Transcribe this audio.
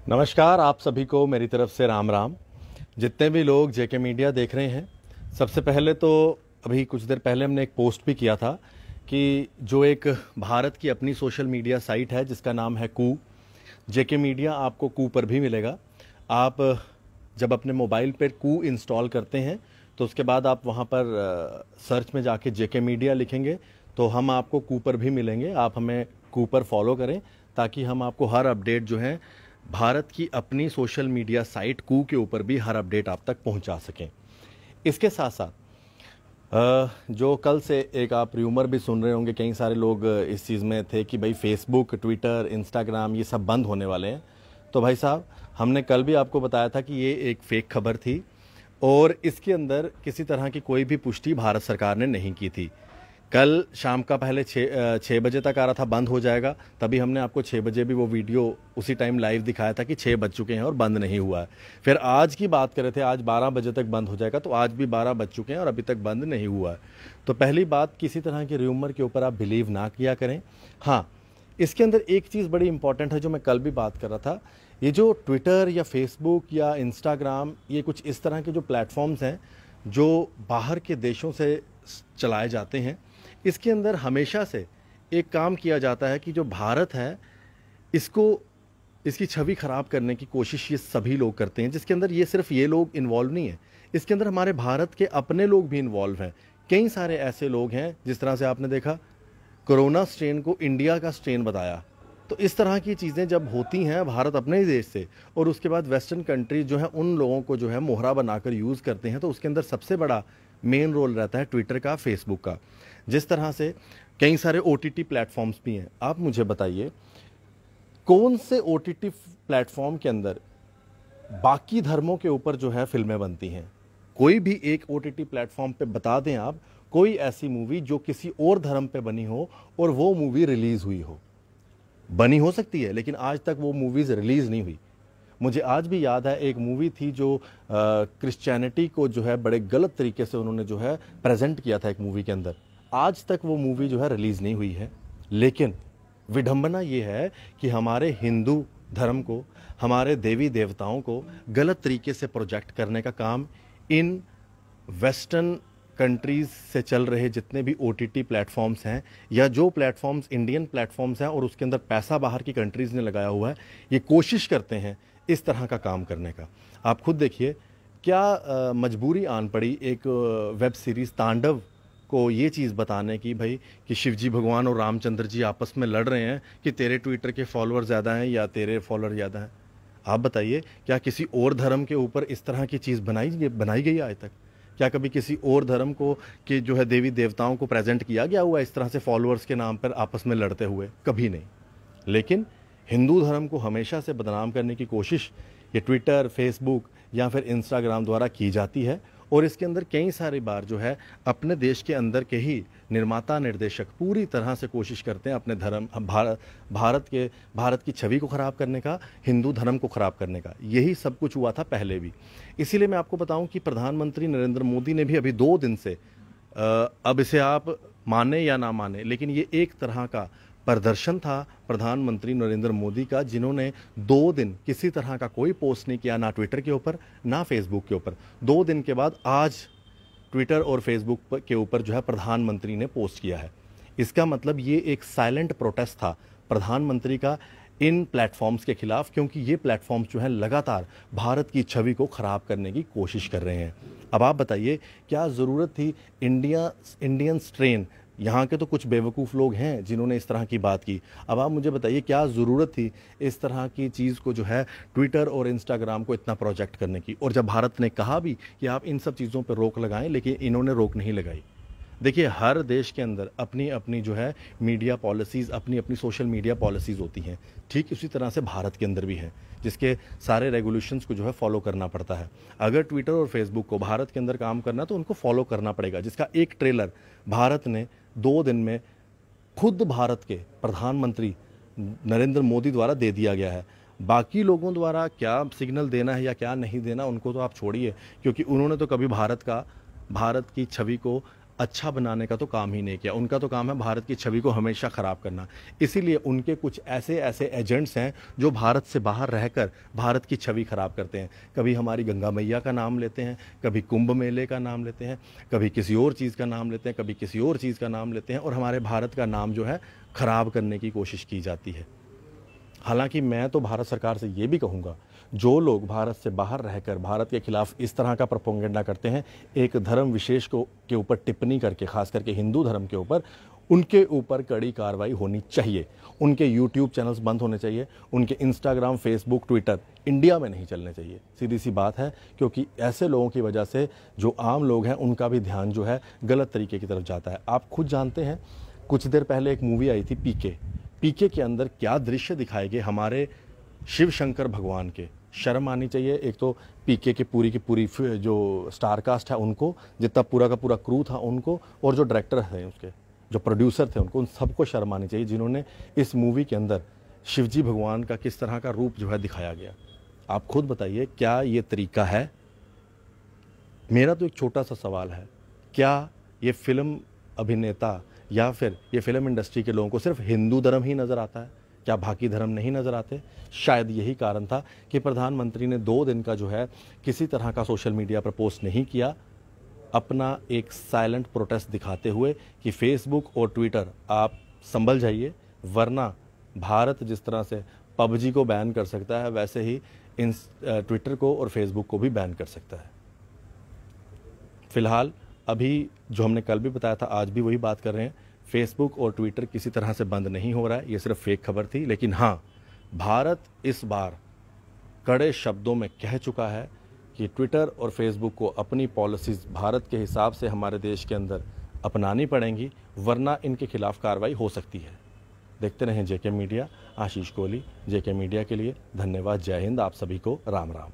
नमस्कार, आप सभी को मेरी तरफ से राम राम। जितने भी लोग जेके मीडिया देख रहे हैं, सबसे पहले तो अभी कुछ देर पहले हमने एक पोस्ट भी किया था कि जो एक भारत की अपनी सोशल मीडिया साइट है जिसका नाम है कू, जेके मीडिया आपको कू पर भी मिलेगा। आप जब अपने मोबाइल पर कू इंस्टॉल करते हैं तो उसके बाद आप वहां पर सर्च में जाके जेके मीडिया लिखेंगे तो हम आपको कू पर भी मिलेंगे। आप हमें कू पर फॉलो करें ताकि हम आपको हर अपडेट जो है भारत की अपनी सोशल मीडिया साइट कू के ऊपर भी हर अपडेट आप तक पहुंचा सकें। इसके साथ साथ जो कल से एक आप र्यूमर भी सुन रहे होंगे, कई सारे लोग इस चीज़ में थे कि भाई फेसबुक, ट्विटर, इंस्टाग्राम ये सब बंद होने वाले हैं। तो भाई साहब, हमने कल भी आपको बताया था कि ये एक फेक खबर थी और इसके अंदर किसी तरह की कोई भी पुष्टि भारत सरकार ने नहीं की थी। कल शाम का पहले 6 बजे तक आ रहा था बंद हो जाएगा, तभी हमने आपको 6 बजे भी वो वीडियो उसी टाइम लाइव दिखाया था कि 6 बज चुके हैं और बंद नहीं हुआ है। फिर आज की बात कर रहे थे, आज 12 बजे तक बंद हो जाएगा, तो आज भी 12 बज चुके हैं और अभी तक बंद नहीं हुआ है। तो पहली बात, किसी तरह के र्यूमर के ऊपर आप बिलीव ना किया करें। हाँ, इसके अंदर एक चीज़ बड़ी इंपॉर्टेंट है जो मैं कल भी बात कर रहा था। ये जो ट्विटर या फेसबुक या इंस्टाग्राम, ये कुछ इस तरह के जो प्लेटफॉर्म्स हैं जो बाहर के देशों से चलाए जाते हैं, इसके अंदर हमेशा से एक काम किया जाता है कि जो भारत है इसकी छवि खराब करने की कोशिश ये सभी लोग करते हैं, जिसके अंदर ये सिर्फ ये लोग इन्वॉल्व नहीं है, इसके अंदर हमारे भारत के अपने लोग भी इन्वॉल्व हैं। कई सारे ऐसे लोग हैं, जिस तरह से आपने देखा कोरोना स्ट्रेन को इंडिया का स्ट्रेन बताया। तो इस तरह की चीज़ें जब होती हैं भारत अपने ही देश से और उसके बाद वेस्टर्न कंट्रीज जो है उन लोगों को जो है मोहरा बनाकर यूज़ करते हैं, तो उसके अंदर सबसे बड़ा मेन रोल रहता है ट्विटर का, फेसबुक का। जिस तरह से कई सारे ओटीटी प्लेटफॉर्म्स भी हैं। आप मुझे बताइए कौन से ओटीटी प्लेटफॉर्म के अंदर बाकी धर्मों के ऊपर जो है फिल्में बनती हैं? कोई भी एक ओटीटी प्लेटफॉर्म पे बता दें आप कोई ऐसी मूवी जो किसी और धर्म पे बनी हो और वो मूवी रिलीज हुई हो। बनी हो सकती है लेकिन आज तक वो मूवीज रिलीज नहीं हुई। मुझे आज भी याद है एक मूवी थी जो क्रिश्चियनिटी को जो है बड़े गलत तरीके से उन्होंने जो है प्रेजेंट किया था एक मूवी के अंदर। आज तक वो मूवी जो है रिलीज नहीं हुई है। लेकिन विडंबना ये है कि हमारे हिंदू धर्म को, हमारे देवी देवताओं को गलत तरीके से प्रोजेक्ट करने का काम इन वेस्टर्न कंट्रीज से चल रहे जितने भी ओटीटी प्लेटफॉर्म्स हैं या जो प्लेटफॉर्म्स इंडियन प्लेटफॉर्म्स हैं और उसके अंदर पैसा बाहर की कंट्रीज ने लगाया हुआ है, ये कोशिश करते हैं इस तरह का काम करने का। आप खुद देखिए क्या मजबूरी आन पड़ी एक वेब सीरीज़ तांडव को ये चीज़ बताने की भाई कि शिवजी भगवान और रामचंद्र जी आपस में लड़ रहे हैं कि तेरे ट्विटर के फॉलोअर ज़्यादा हैं या तेरे फॉलोअर ज़्यादा हैं। आप बताइए, क्या किसी और धर्म के ऊपर इस तरह की चीज़ बनाई गई है आज तक? क्या कभी किसी और धर्म को कि जो है देवी देवताओं को प्रेजेंट किया गया हुआ इस तरह से फॉलोअर्स के नाम पर आपस में लड़ते हुए? कभी नहीं। लेकिन हिंदू धर्म को हमेशा से बदनाम करने की कोशिश ये ट्विटर, फेसबुक या फिर इंस्टाग्राम द्वारा की जाती है और इसके अंदर कई सारी बार जो है अपने देश के अंदर के ही निर्माता, निर्देशक पूरी तरह से कोशिश करते हैं अपने धर्म भारत की छवि को ख़राब करने का, हिंदू धर्म को ख़राब करने का। यही सब कुछ हुआ था पहले भी। इसीलिए मैं आपको बताऊं कि प्रधानमंत्री नरेंद्र मोदी ने भी अभी 2 दिन से, अब इसे आप माने या ना माने, लेकिन ये एक तरह का प्रदर्शन था प्रधानमंत्री नरेंद्र मोदी का, जिन्होंने 2 दिन किसी तरह का कोई पोस्ट नहीं किया, ना ट्विटर के ऊपर ना फेसबुक के ऊपर। 2 दिन के बाद आज ट्विटर और फेसबुक के ऊपर जो है प्रधानमंत्री ने पोस्ट किया है। इसका मतलब ये एक साइलेंट प्रोटेस्ट था प्रधानमंत्री का इन प्लेटफॉर्म्स के खिलाफ, क्योंकि ये प्लेटफॉर्म्स जो है लगातार भारत की छवि को ख़राब करने की कोशिश कर रहे हैं। अब आप बताइए क्या ज़रूरत थी इंडियन स्ट्रेन, यहाँ के तो कुछ बेवकूफ़ लोग हैं जिन्होंने इस तरह की बात की। अब आप मुझे बताइए क्या ज़रूरत थी इस तरह की चीज़ को जो है ट्विटर और इंस्टाग्राम को इतना प्रोजेक्ट करने की? और जब भारत ने कहा भी कि आप इन सब चीज़ों पर रोक लगाएं, लेकिन इन्होंने रोक नहीं लगाई। देखिए, हर देश के अंदर अपनी अपनी जो है मीडिया पॉलिसीज़, अपनी अपनी सोशल मीडिया पॉलिसीज़ होती हैं। ठीक उसी तरह से भारत के अंदर भी है, जिसके सारे रेगुलेशंस को जो है फॉलो करना पड़ता है। अगर ट्विटर और फेसबुक को भारत के अंदर काम करना है तो उनको फॉलो करना पड़ेगा, जिसका एक ट्रेलर भारत ने 2 दिन में खुद भारत के प्रधानमंत्री नरेंद्र मोदी द्वारा दे दिया गया है। बाकी लोगों द्वारा क्या सिग्नल देना है या क्या नहीं देना, उनको तो आप छोड़िए, क्योंकि उन्होंने तो कभी भारत की छवि को अच्छा बनाने का तो काम ही नहीं किया। उनका तो काम है भारत की छवि को हमेशा ख़राब करना। इसीलिए उनके कुछ ऐसे ऐसे एजेंट्स हैं जो भारत से बाहर रहकर भारत की छवि ख़राब करते हैं। कभी हमारी गंगा मैया का नाम लेते हैं, कभी कुंभ मेले का नाम लेते हैं, कभी किसी और चीज़ का नाम लेते हैं, कभी किसी और चीज़ का नाम लेते हैं और हमारे भारत का नाम जो है ख़राब करने की कोशिश की जाती है। हालांकि मैं तो भारत सरकार से ये भी कहूँगा, जो लोग भारत से बाहर रहकर भारत के खिलाफ इस तरह का प्रोपेगेंडा करते हैं, एक धर्म विशेष के ऊपर टिप्पणी करके, खास करके हिंदू धर्म के ऊपर, उनके ऊपर कड़ी कार्रवाई होनी चाहिए। उनके यूट्यूब चैनल्स बंद होने चाहिए, उनके इंस्टाग्राम, फेसबुक, ट्विटर इंडिया में नहीं चलने चाहिए। सीधी सी बात है, क्योंकि ऐसे लोगों की वजह से जो आम लोग हैं उनका भी ध्यान जो है गलत तरीके की तरफ जाता है। आप खुद जानते हैं, कुछ देर पहले एक मूवी आई थी पीके के अंदर क्या दृश्य दिखाए गए हमारे शिव शंकर भगवान के। शर्म आनी चाहिए। एक तो पीके की पूरी जो स्टार कास्ट है उनको, जितना पूरा का पूरा क्रू था उनको, और जो डायरेक्टर थे उसके, जो प्रोड्यूसर थे उनको, उन सबको शर्म आनी चाहिए जिन्होंने इस मूवी के अंदर शिवजी भगवान का किस तरह का रूप जो है दिखाया गया। आप खुद बताइए, क्या ये तरीका है? मेरा तो एक छोटा सा सवाल है, क्या ये फिल्म अभिनेता या फिर ये फिल्म इंडस्ट्री के लोगों को सिर्फ हिंदू धर्म ही नज़र आता है? क्या बाकी धर्म नहीं नज़र आते? शायद यही कारण था कि प्रधानमंत्री ने 2 दिन का जो है किसी तरह का सोशल मीडिया पर पोस्ट नहीं किया, अपना एक साइलेंट प्रोटेस्ट दिखाते हुए कि फेसबुक और ट्विटर आप संभल जाइए, वरना भारत जिस तरह से पबजी को बैन कर सकता है, वैसे ही इन ट्विटर को और फेसबुक को भी बैन कर सकता है। फिलहाल अभी जो हमने कल भी बताया था, आज भी वही बात कर रहे हैं, फेसबुक और ट्विटर किसी तरह से बंद नहीं हो रहा है। ये सिर्फ फेक खबर थी। लेकिन हाँ, भारत इस बार कड़े शब्दों में कह चुका है कि ट्विटर और फेसबुक को अपनी पॉलिसीज़ भारत के हिसाब से हमारे देश के अंदर अपनानी पड़ेंगी, वरना इनके खिलाफ कार्रवाई हो सकती है। देखते रहें जेके मीडिया। आशीष कोहली, जेके मीडिया के लिए धन्यवाद। जय हिंद। आप सभी को राम राम।